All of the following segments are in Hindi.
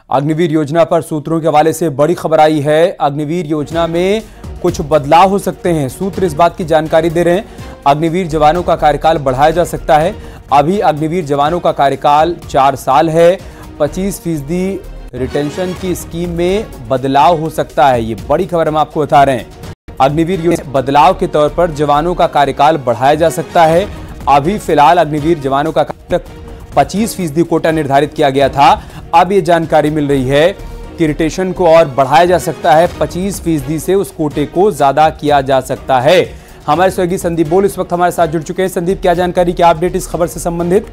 अग्निवीर योजना पर सूत्रों के हवाले से बड़ी खबर आई है। अग्निवीर योजना में कुछ बदलाव हो सकते हैं। सूत्र इस बात की जानकारी दे रहे हैं अग्निवीर जवानों का कार्यकाल बढ़ाया जा सकता है। अभी अग्निवीर जवानों का कार्यकाल 4 साल है। 25% रिटेंशन की स्कीम में बदलाव हो सकता है। ये बड़ी खबर हम आपको बता रहे हैं। अग्निवीर योजना बदलाव के तौर पर जवानों का कार्यकाल बढ़ाया जा सकता है। अभी फिलहाल अग्निवीर जवानों का 25% कोटा निर्धारित किया गया था। अब ये जानकारी मिल रही है कि रिटेंशन को और बढ़ाया जा सकता है। 25% से उस कोटे को ज्यादा किया जा सकता है। हमारे सहयोगी संदीप बोल इस वक्त हमारे साथ जुड़ चुके हैं। संदीप, क्या जानकारी, क्या अपडेट इस खबर से संबंधित?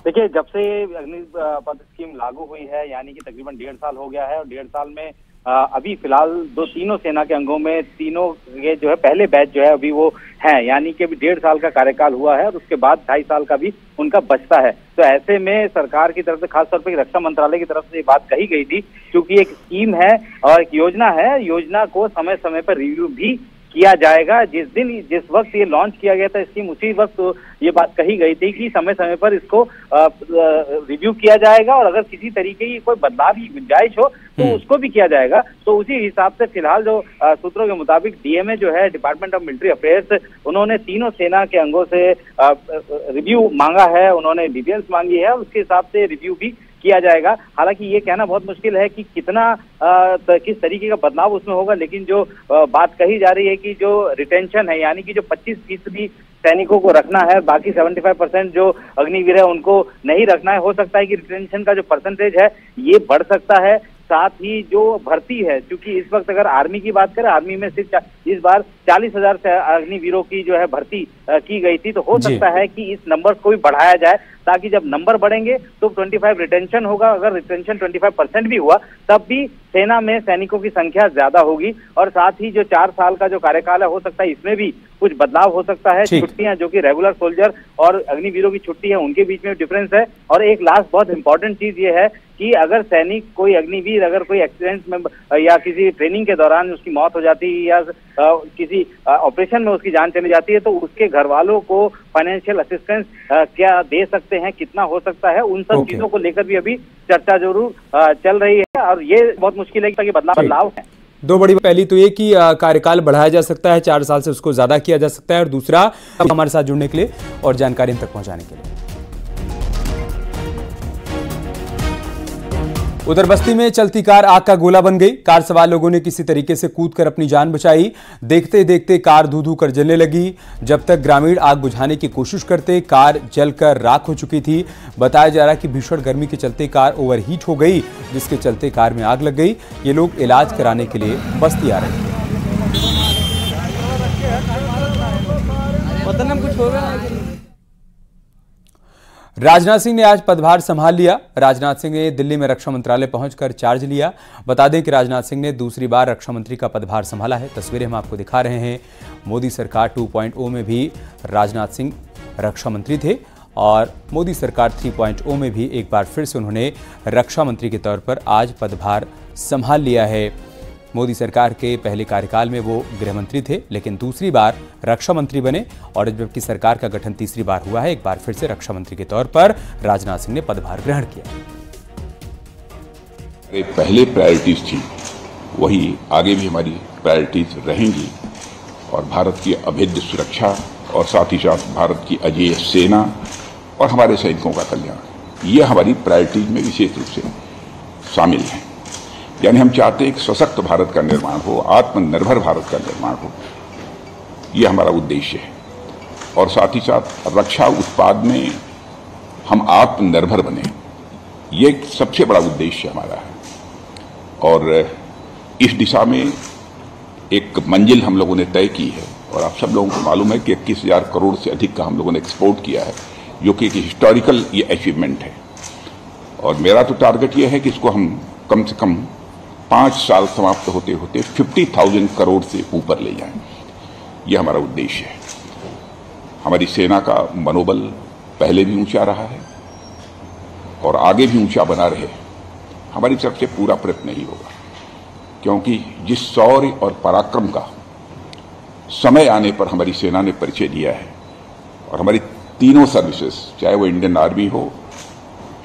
देखिए, जब से अग्निपथ स्कीम लागू हुई है, यानी कि तकरीबन 1.5 साल हो गया है, और 1.5 साल में अभी फिलहाल तीनों सेना के अंगों में तीनों के जो है पहले बैच जो है अभी वो है, यानी कि अभी 1.5 साल का कार्यकाल हुआ है और उसके बाद 2.5 साल का भी उनका बचता है। तो ऐसे में सरकार की तरफ से, खासतौर पर रक्षा मंत्रालय की तरफ से ये बात कही गई थी, क्योंकि एक स्कीम है और एक योजना है, योजना को समय समय पर रिव्यू भी किया जाएगा। जिस वक्त ये लॉन्च किया गया था स्कीम, उसी वक्त ये बात कही गई थी कि समय समय पर इसको रिव्यू किया जाएगा और अगर किसी तरीके की कोई बदलाव की गुंजाइश हो तो उसको भी किया जाएगा। तो उसी हिसाब से फिलहाल जो सूत्रों के मुताबिक डीएमए जो है, डिपार्टमेंट ऑफ मिलिट्री अफेयर्स, उन्होंने तीनों सेना के अंगों से रिव्यू मांगा है, उन्होंने डिटेल्स मांगी है और उसके हिसाब से रिव्यू भी किया जाएगा। हालांकि ये कहना बहुत मुश्किल है कि कितना किस तरीके का बदलाव उसमें होगा, लेकिन जो बात कही जा रही है कि जो रिटेंशन है, यानी कि जो 25% सैनिकों को रखना है, बाकी 75% जो अग्निवीर है उनको नहीं रखना है। हो सकता है कि रिटेंशन का जो परसेंटेज है ये बढ़ सकता है। साथ ही जो भर्ती है, क्योंकि इस वक्त अगर आर्मी की बात करें, आर्मी में सिर्फ इस बार 40,000 से अग्निवीरों की जो है भर्ती की गई थी, तो हो सकता है कि इस नंबर को भी बढ़ाया जाए, ताकि जब नंबर बढ़ेंगे तो 25 रिटेंशन होगा। अगर रिटेंशन 25% भी हुआ तब भी सेना में सैनिकों की संख्या ज्यादा होगी। और साथ ही जो 4 साल का जो कार्यकाल है, हो सकता है इसमें भी कुछ बदलाव हो सकता है। छुट्टियां जो कि रेगुलर सोल्जर और अग्निवीरों की छुट्टी है, उनके बीच में डिफरेंस है। और एक लास्ट बहुत इंपॉर्टेंट चीज ये है कि अगर सैनिक, कोई अग्निवीर अगर कोई एक्सीडेंट में या किसी ट्रेनिंग के दौरान उसकी मौत हो जाती है या किसी ऑपरेशन में उसकी जान चली जाती है, तो उसके घर वालों को फाइनेंशियल असिस्टेंस क्या दे सकते हैं, कितना हो सकता है, उन सब चीजों को लेकर भी अभी चर्चा जरूर चल रही है। और ये बहुत मुश्किल है कि बदलाव है। दो बड़ी, पहली तो ये कि कार्यकाल बढ़ाया जा सकता है, 4 साल से उसको ज्यादा किया जा सकता है, और दूसरा हमारे साथ जुड़ने के लिए और जानकारी तक पहुंचाने के लिए। उधर बस्ती में चलती कार आग का गोला बन गई। कार सवार लोगों ने किसी तरीके से कूदकर अपनी जान बचाई। देखते देखते कार धू धू कर जलने लगी। जब तक ग्रामीण आग बुझाने की कोशिश करते, कार जलकर राख हो चुकी थी। बताया जा रहा है कि भीषण गर्मी के चलते कार ओवरहीट हो गई, जिसके चलते कार में आग लग गई। ये लोग इलाज कराने के लिए बस्ती आ रहे थे। राजनाथ सिंह ने आज पदभार संभाल लिया। राजनाथ सिंह ने दिल्ली में रक्षा मंत्रालय पहुंचकर चार्ज लिया। बता दें कि राजनाथ सिंह ने दूसरी बार रक्षा मंत्री का पदभार संभाला है। तस्वीरें हम आपको दिखा रहे हैं। मोदी सरकार 2.0 में भी राजनाथ सिंह रक्षा मंत्री थे और मोदी सरकार 3.0 में भी एक बार फिर से उन्होंने रक्षा मंत्री के तौर पर आज पदभार संभाल लिया है। मोदी सरकार के पहले कार्यकाल में वो गृह मंत्री थे, लेकिन दूसरी बार रक्षा मंत्री बने और जबकि सरकार का गठन तीसरी बार हुआ है, एक बार फिर से रक्षा मंत्री के तौर पर राजनाथ सिंह ने पदभार ग्रहण किया। पहले प्रायोरिटीज थी, वही आगे भी हमारी प्रायोरिटीज रहेंगी और भारत की अभेद्य सुरक्षा और साथ ही साथ भारत की अजेय सेना और हमारे सैनिकों का कल्याण, ये हमारी प्रायोरिटीज में विशेष रूप से शामिल है। यानी हम चाहते हैं एक सशक्त भारत का निर्माण हो, आत्मनिर्भर भारत का निर्माण हो, ये हमारा उद्देश्य है। और साथ ही साथ रक्षा उत्पाद में हम आत्मनिर्भर बने, ये सबसे बड़ा उद्देश्य हमारा है। और इस दिशा में एक मंजिल हम लोगों ने तय की है और आप सब लोगों को मालूम है कि 21,000 करोड़ से अधिक का हम लोगों ने एक्सपोर्ट किया है, जो कि एक हिस्टोरिकल ये अचीवमेंट है। और मेरा तो टारगेट ये है कि इसको हम कम से कम 5 साल समाप्त होते होते 50,000 करोड़ से ऊपर ले जाएं, ये हमारा उद्देश्य है। हमारी सेना का मनोबल पहले भी ऊंचा रहा है और आगे भी ऊंचा बना रहे, हमारी तरफ से पूरा प्रयत्न ही होगा, क्योंकि जिस शौर्य और पराक्रम का समय आने पर हमारी सेना ने परिचय दिया है और हमारी तीनों सर्विसेज, चाहे वो इंडियन आर्मी हो,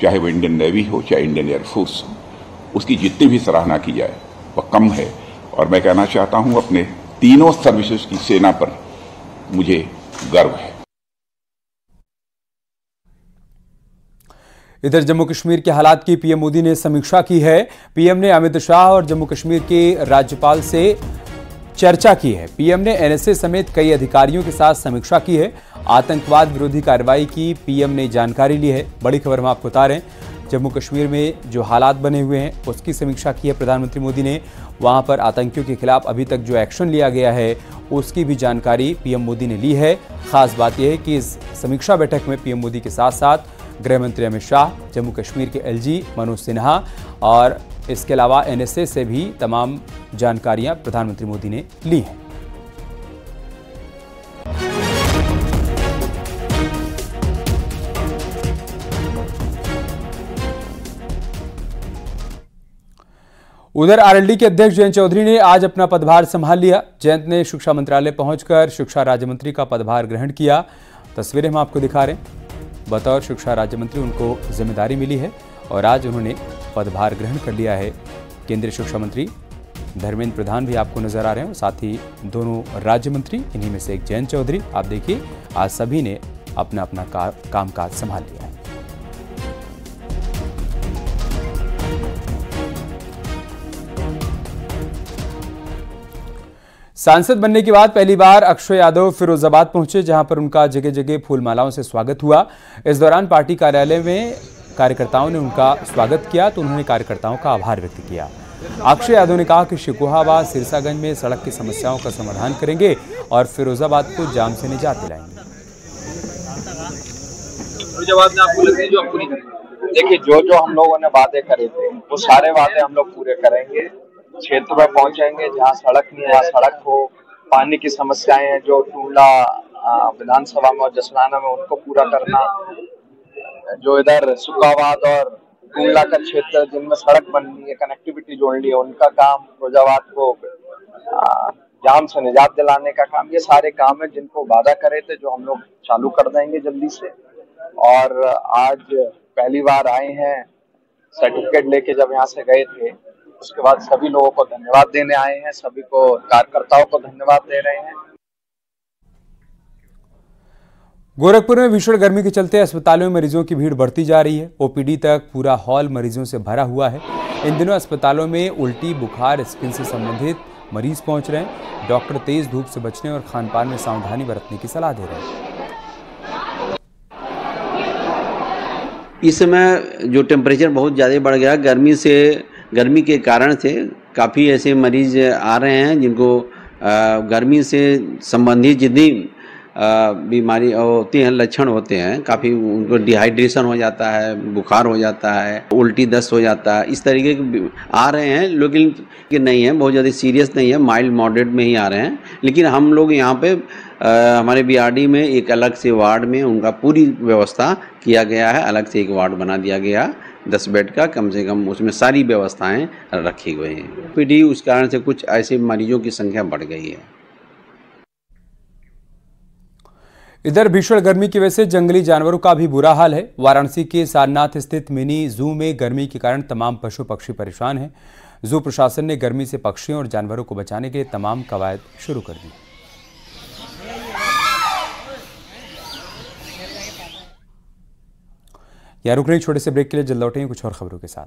चाहे वो इंडियन नेवी हो, चाहे इंडियन एयरफोर्स, उसकी जितनी भी सराहना की जाए वह कम है। और मैं कहना चाहता हूं अपने तीनों सर्विसेज की सेना पर मुझे गर्व है। इधर जम्मू कश्मीर के हालात की पीएम मोदी ने समीक्षा की है। पीएम ने अमित शाह और जम्मू कश्मीर के राज्यपाल से चर्चा की है। पीएम ने एनएसए समेत कई अधिकारियों के साथ समीक्षा की है। आतंकवाद विरोधी कार्रवाई की पीएम ने जानकारी ली है। बड़ी खबर हम आपको बता रहे हैं, जम्मू कश्मीर में जो हालात बने हुए हैं उसकी समीक्षा की है प्रधानमंत्री मोदी ने। वहां पर आतंकियों के खिलाफ अभी तक जो एक्शन लिया गया है उसकी भी जानकारी पीएम मोदी ने ली है। खास बात यह है कि इस समीक्षा बैठक में पीएम मोदी के साथ साथ गृह मंत्री अमित शाह, जम्मू कश्मीर के एलजी मनोज सिन्हा और इसके अलावा एनएसए से भी तमाम जानकारियां प्रधानमंत्री मोदी ने ली हैं। उधर आरएलडी के अध्यक्ष जयंत चौधरी ने आज अपना पदभार संभाल लिया। जयंत ने शिक्षा मंत्रालय पहुंचकर शिक्षा राज्य मंत्री का पदभार ग्रहण किया। तस्वीरें हम आपको दिखा रहे हैं। बतौर शिक्षा राज्य मंत्री उनको जिम्मेदारी मिली है और आज उन्होंने पदभार ग्रहण कर लिया है। केंद्रीय शिक्षा मंत्री धर्मेंद्र प्रधान भी आपको नजर आ रहे हैं और साथ ही दोनों राज्य मंत्री, इन्हीं में से एक जयंत चौधरी। आप देखिए आज सभी ने अपना अपना कामकाज संभाल लिया है। सांसद बनने के बाद पहली बार अक्षय यादव फिरोजाबाद पहुंचे, जहां पर उनका जगह जगह फूल मालाओं से स्वागत हुआ। इस दौरान पार्टी कार्यालय में कार्यकर्ताओं ने उनका स्वागत किया तो उन्होंने कार्यकर्ताओं का आभार व्यक्त किया। अक्षय यादव ने कहा कि शिकोहाबाद सिरसागंज में सड़क की समस्याओं का समाधान करेंगे और फिरोजाबाद को जाम से निजात दिलाएंगे। देखिए, जो हम लोगों ने वादे करे थे वो सारे वादे हम लोग पूरे करेंगे। क्षेत्र में पहुंचेंगे जहां सड़क नहीं है वहां सड़क हो। पानी की समस्याएं हैं जो टूंडला विधानसभा में और जसलाना में, उनको पूरा करना। जो इधर सुकाबाद और टूंडला का क्षेत्र जिनमें सड़क बननी है, कनेक्टिविटी जोड़नी है, उनका काम, फिरोजाबाद को जाम से निजात दिलाने का काम, ये सारे काम है जिनको वादा करे थे जो हम लोग चालू कर देंगे जल्दी से। और आज पहली बार आए हैं, सर्टिफिकेट लेके जब यहाँ से गए थे उसके बाद सभी लोगों को धन्यवाद देने आए हैं, सभी को कार्यकर्ताओं को धन्यवाद दे रहे हैं। गोरखपुर में भीषण गर्मी के चलते अस्पतालों में मरीजों की भीड़ बढ़ती जा रही है। ओपीडी तक पूरा हॉल मरीजों से भरा हुआ है। इन दिनों अस्पतालों में उल्टी, बुखार, स्किन से संबंधित मरीज पहुंच रहे हैं। डॉक्टर तेज धूप से बचने और खान पान में सावधानी बरतने की सलाह दे रहे हैं। इस समय जो टेम्परेचर बहुत ज़्यादा बढ़ गया, गर्मी के कारण से काफ़ी ऐसे मरीज आ रहे हैं जिनको गर्मी से संबंधित जितनी बीमारी होती हैं, लक्षण होते हैं, काफ़ी उनको डिहाइड्रेशन हो जाता है, बुखार हो जाता है, उल्टी दस्त हो जाता है, इस तरीके के आ रहे हैं। लेकिन नहीं है, बहुत ज़्यादा सीरियस नहीं है, माइल्ड मॉडरेट में ही आ रहे हैं। लेकिन हम लोग यहाँ पे हमारे बीआरडी में एक अलग से वार्ड में उनका पूरी व्यवस्था किया गया है। अलग से एक वार्ड बना दिया गया 10 बेड का, कम से कम उसमें सारी व्यवस्थाएं रखी गई हैं। ओपीडी उस कारण से कुछ ऐसे मरीजों की संख्या बढ़ गई है। इधर भीषण गर्मी की वजह से जंगली जानवरों का भी बुरा हाल है। वाराणसी के सारनाथ स्थित मिनी जू में गर्मी के कारण तमाम पशु पक्षी परेशान हैं। जू प्रशासन ने गर्मी से पक्षियों और जानवरों को बचाने के लिए तमाम कवायद शुरू कर दी। यहाँ रुक रहे छोटे से ब्रेक के लिए, जल्द लौटेंगे कुछ और खबरों के साथ।